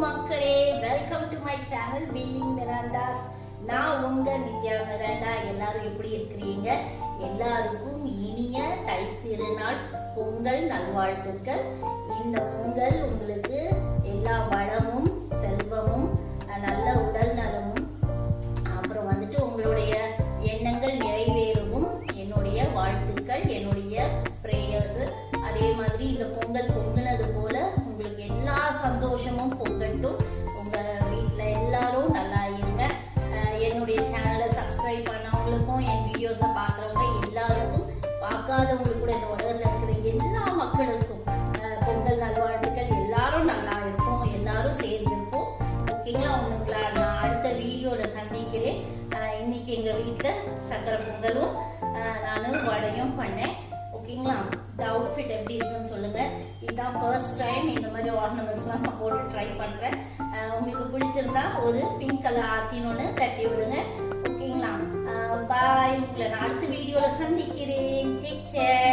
மக்களே, welcome to my channel being Mirandas. நான் உங்க நித்யா மிராண்டா. எல்லாரும் எப்படி இருக்கிறீங்க? எல்லாருக்கும் இனிய தை திருநாள் பொங்கல் நல்வாழ்த்துக்கள். இந்த பொங்கல் உங்களுக்கு எல்லா வளமும் செல்வமும் நல்ல உடல் நலமும் அப்புறம் வந்துட்டு உங்களுடைய எண்ணங்கள் நிறைவேறவும் என்னுடைய வாழ்த்துக்கள், என்னுடைய பிரேயர்ஸ். அதே மாதிரி இந்த பொங்கல் பொங்கினது போல உங்களுக்கு எல்லா சந்தோஷமும் பொங்கட்டும். உங்க வீட்டுல எல்லாரும் நல்லா இருங்க. என்னுடைய சேனலை சப்ஸ்கிரைப் பண்ணவங்களுக்கும் என் வீடியோஸை பார்க்குறவங்க எல்லாருக்கும், பார்க்காதவங்களுக்கு கூட இந்த உலகத்தில் இருக்கிற எல்லா மக்களுக்கும் பொங்கல் நல்வாழ்த்துக்கள். எல்லாரும் நல்லா இருப்போம், எல்லாரும் சேர்ந்துருப்போம். ஓகேங்களா? உங்களை நான் அடுத்த வீடியோல சந்திக்கிறேன். இன்னைக்கு எங்க வீட்டுல சக்கரை பொங்கலும் நானும் வடையும் பண்ணேன். ஓகேங்களா? இந்த அவுட்ஃபிட் எப்படி இருக்குன்னு சொல்லுங்க. இதுதான் ஃபர்ஸ்ட் டைம் இந்த மாதிரி ஆர்னமெண்ட்ஸ்லாம் நான் போட்டு ட்ரை பண்றேன். உங்களுக்கு பிடிச்சிருந்தா ஒரு பிங்க் கலர் ஆர்டின்னு தட்டி விடுங்க. ஓகேங்களா? பாய். உங்களை நான் அடுத்த வீடியோல சந்திக்கிறேன். Take care.